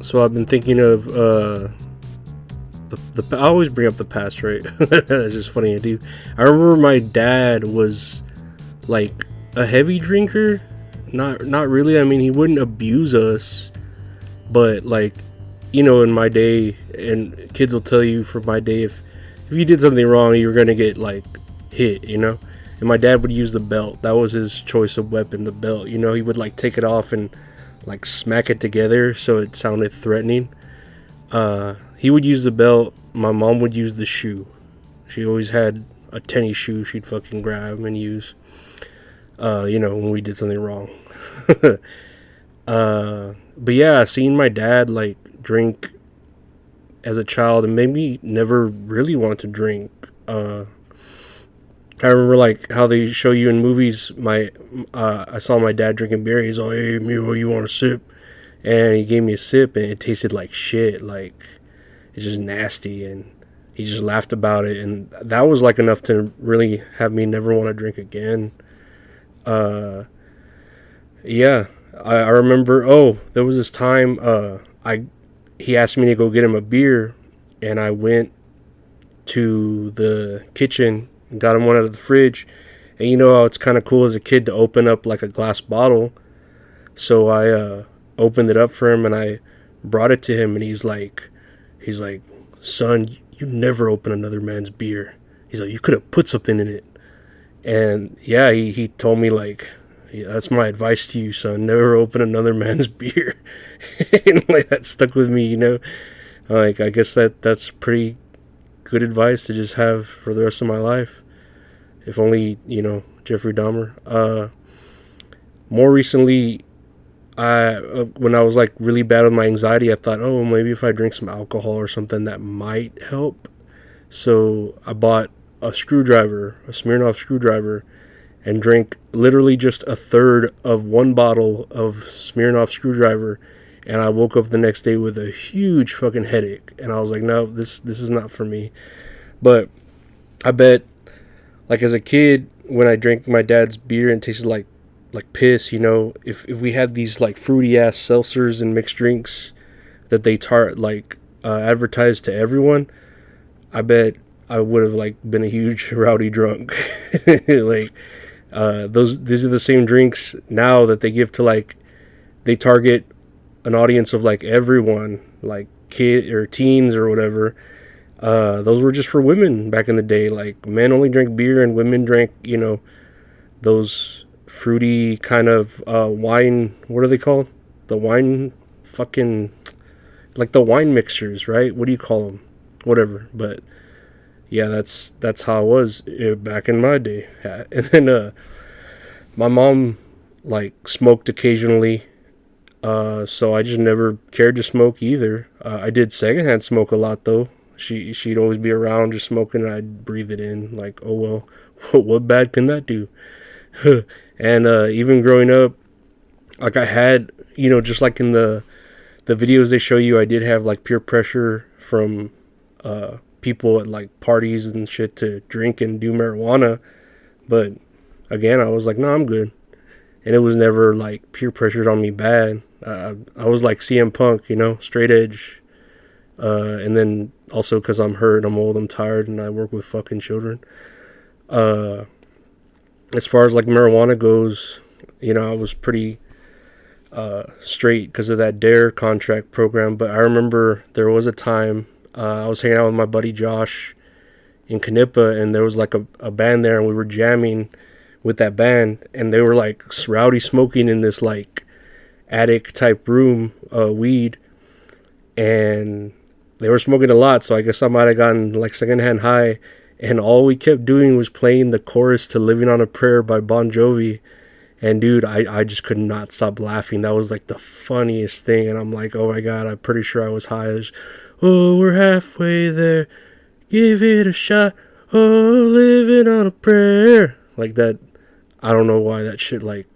So I've been thinking of I always bring up the past, right? That's just funny. I do. I remember my dad was like a heavy drinker. Not really. I mean, he wouldn't abuse us, but like, in my day, and kids will tell you from my day, if you did something wrong, you were gonna get like hit, And my dad would use the belt. That was his choice of weapon, the belt. He would like take it off and like smack it together so it sounded threatening. He would use the belt. My mom would use the shoe. She always had a tennis shoe she'd fucking grab and use. When we did something wrong. But yeah, seeing my dad like drink as a child and maybe never really want to drink. I remember like how they show you in movies. I saw my dad drinking beer. He's like, "Hey, Mio, you want a sip?" And he gave me a sip, and it tasted like shit. Like it's just nasty, and he just laughed about it, and that was like enough to really have me never want to drink again. Yeah, I remember. Oh, there was this time. He asked me to go get him a beer, and I went to the kitchen and got him one out of the fridge. And you know how it's kind of cool as a kid to open up like a glass bottle. So I opened it up for him and I brought it to him, and he's like, "Son, you never open another man's beer." He's like, "You could have put something in it." And yeah, he told me like, "Yeah, that's my advice to you, son. Never open another man's beer." And like that stuck with me, Like I guess that's pretty good advice to just have for the rest of my life. If only, Jeffrey Dahmer. More recently, when I was like really bad with my anxiety, I thought, oh, maybe if I drink some alcohol or something that might help. So I bought a Smirnoff screwdriver, and drank literally just a third of one bottle of Smirnoff screwdriver, and I woke up the next day with a huge fucking headache, and I was like, no, this is not for me. But I bet, like as a kid, when I drank my dad's beer and it tasted like piss, if we had these like fruity ass seltzers and mixed drinks that they advertised to everyone, I bet I would have like been a huge rowdy drunk. Like these are the same drinks now that they give to like, they target an audience of like everyone, like kid or teens or whatever. Those were just for women back in the day. Like men only drank beer and women drank, those fruity kind of wine. What are they called? The wine fucking, like the wine mixers, right? What do you call them? Whatever. But yeah, that's how it was back in my day. And then my mom like smoked occasionally, so I just never cared to smoke either. I did secondhand smoke a lot though. She'd always be around just smoking, and I'd breathe it in. Like, oh well, what bad can that do? And even growing up, like I had, just like in the videos they show you, I did have like peer pressure from people at like parties and shit to drink and do marijuana. But again, I was like, no, I'm good. And it was never like peer pressured on me bad. I was like CM Punk, straight edge. And then also because I'm hurt, I'm old, I'm tired, and I work with fucking children. As far as like marijuana goes, I was pretty straight because of that DARE contract program. But I remember there was a time I was hanging out with my buddy Josh in Canepa, and there was like a band there, and we were jamming with that band, and they were like rowdy smoking in this like attic type room, weed, and they were smoking a lot, so I guess I might have gotten like secondhand high, and all we kept doing was playing the chorus to Living on a Prayer by Bon Jovi. And dude, I just could not stop laughing. That was like the funniest thing, and I'm like, oh my god, I'm pretty sure I was high. Oh, we're halfway there, give it a shot, oh, living on a prayer. Like that, I don't know why that shit like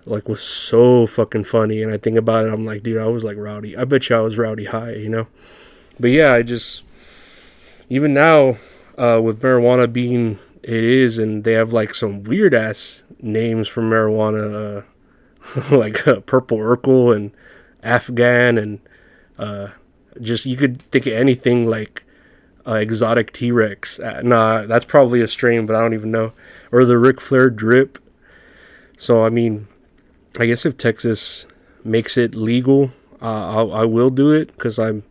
was so fucking funny. And I think about it, I'm like, dude, I was like rowdy. I bet you I was rowdy high, But yeah, even now, with marijuana being it is, and they have like some weird ass names for marijuana, like Purple Urkel and Afghan and Just you could think of anything like exotic T-Rex. Nah, that's probably a strain, but I don't even know. Or the Ric Flair drip. So I mean, I guess if Texas makes it legal, I will do it because I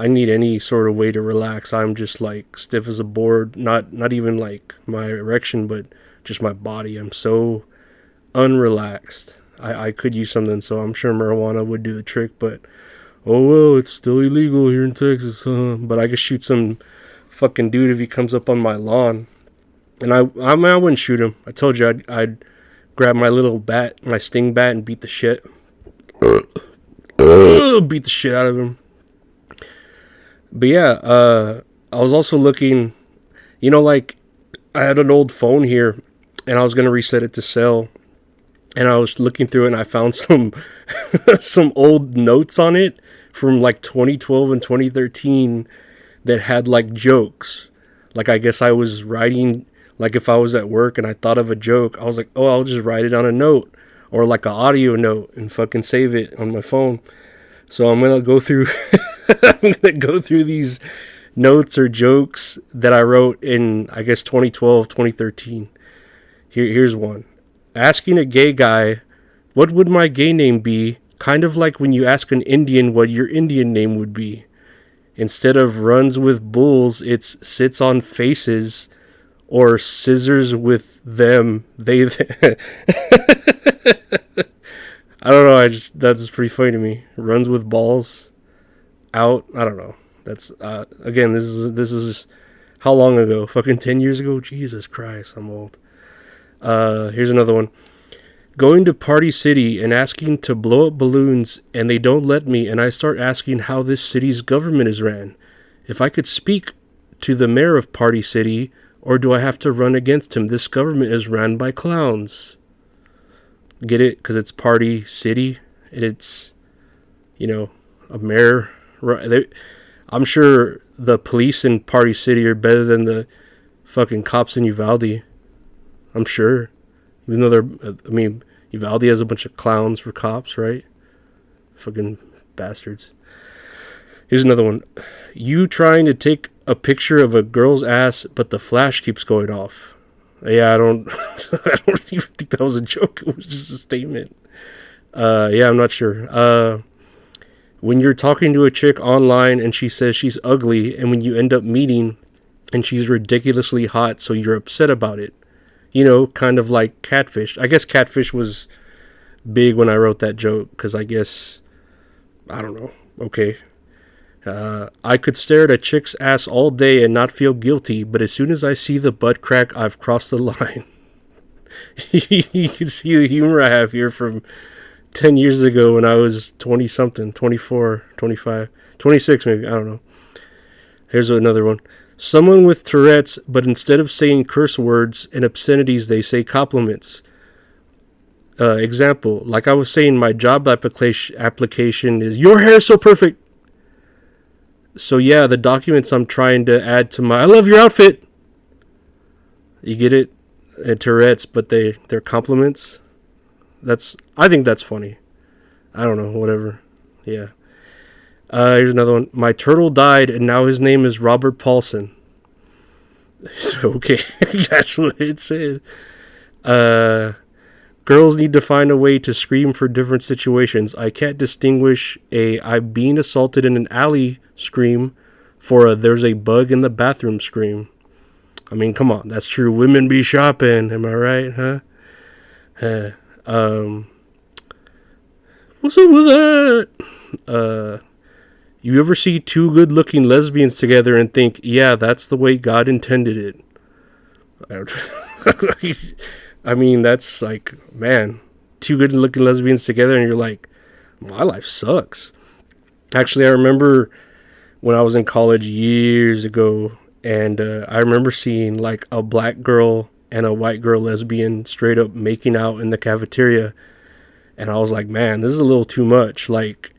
need any sort of way to relax. I'm just like stiff as a board. Not even like my erection, but just my body. I'm so unrelaxed. I could use something, so I'm sure marijuana would do the trick. But oh well, it's still illegal here in Texas, huh? But I could shoot some fucking dude if he comes up on my lawn, and I mean, I wouldn't shoot him. I told you I'd grab my little bat, my sting bat, and beat the shit out of him. But yeah, I was also looking, like I had an old phone here and I was going to reset it to sell. And I was looking through it and I found some some old notes on it from like 2012 and 2013 that had like jokes. Like I guess I was writing, like if I was at work and I thought of a joke, I was like, oh, I'll just write it on a note or like an audio note and fucking save it on my phone. So I'm going to go through I'm going to go through these notes or jokes that I wrote in, I guess, 2012, 2013. Here's one. Asking a gay guy, what would my gay name be? Kind of like when you ask an Indian what your Indian name would be. Instead of runs with bulls, it's sits on faces or scissors with them. They. I don't know. That's pretty funny to me. Runs with balls out. I don't know. That's again. This is how long ago? Fucking 10 years ago. Jesus Christ, I'm old. Here's another one. Going to Party City and asking to blow up balloons, and they don't let me, and I start asking how this city's government is ran. If I could speak to the mayor of Party City, or do I have to run against him? This government is ran by clowns. Get it? Because it's Party City, and it's, a mayor. I'm sure the police in Party City are better than the fucking cops in Uvalde. I'm sure. Even though Uvalde has a bunch of clowns for cops, right? Fucking bastards. Here's another one. You trying to take a picture of a girl's ass, but the flash keeps going off. Yeah, I don't even think that was a joke. It was just a statement. I'm not sure. When you're talking to a chick online and she says she's ugly, and when you end up meeting and she's ridiculously hot, so you're upset about it. Kind of like Catfish. I guess Catfish was big when I wrote that joke, because I guess, I don't know. Okay. I could stare at a chick's ass all day and not feel guilty, but as soon as I see the butt crack, I've crossed the line. You can see the humor I have here from 10 years ago when I was 20-something, 24, 25, 26 maybe, I don't know. Here's another one. Someone with Tourette's, but instead of saying curse words and obscenities, they say compliments. Example, like I was saying, my job application is, your hair is so perfect. So yeah, the documents I'm trying to add to I love your outfit. You get it? Tourette's, but they're compliments. I think that's funny. I don't know, whatever. Yeah. Here's another one. My turtle died, and now his name is Robert Paulson. Okay, that's what it said. Girls need to find a way to scream for different situations. I can't distinguish I'm being assaulted in an alley scream for a there's a bug in the bathroom scream. I mean, come on, that's true. Women be shopping, am I right, huh? What's up with that? You ever see two good-looking lesbians together and think, yeah, that's the way God intended it? I mean, that's like, man, two good-looking lesbians together and you're like, my life sucks. Actually, I remember when I was in college years ago, and I remember seeing like a black girl and a white girl lesbian straight up making out in the cafeteria. And I was like, man, this is a little too much. Like,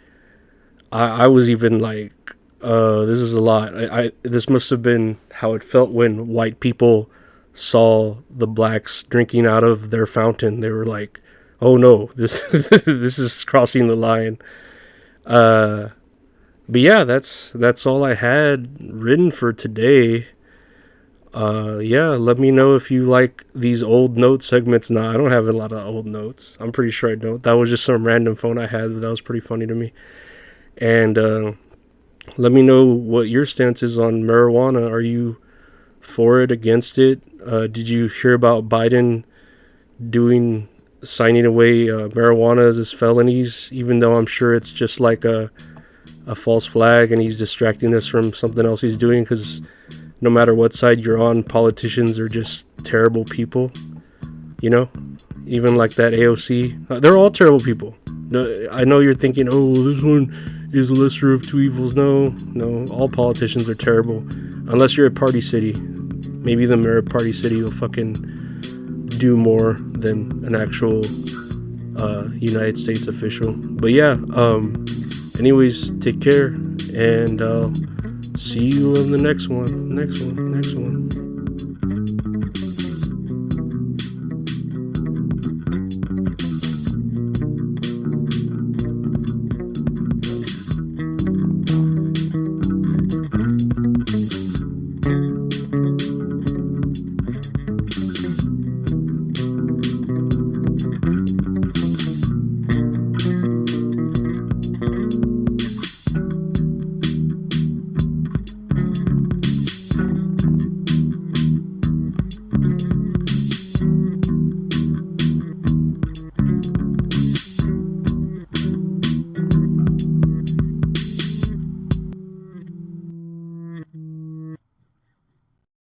I was even like, this is a lot. This must have been how it felt when white people saw the blacks drinking out of their fountain. They were like, oh no, this this is crossing the line. But yeah, that's all I had written for today. Yeah, let me know if you like these old note segments. Nah, I don't have a lot of old notes. I'm pretty sure I don't. That was just some random phone I had, but that was pretty funny to me. And let me know what your stance is on marijuana. Are you for it, against it? Did you hear about Biden signing away marijuana as his felonies, even though I'm sure it's just like a false flag and he's distracting us from something else he's doing? Because no matter what side you're on, politicians are just terrible people, you know? Even like that AOC, they're all terrible people. I know you're thinking, oh, this one is a lesser of two evils. No, all politicians are terrible. Unless you're at Party City. Maybe the mayor of Party City will fucking do more than an actual United States official. But yeah, anyways, take care, and I'll see you on the next one.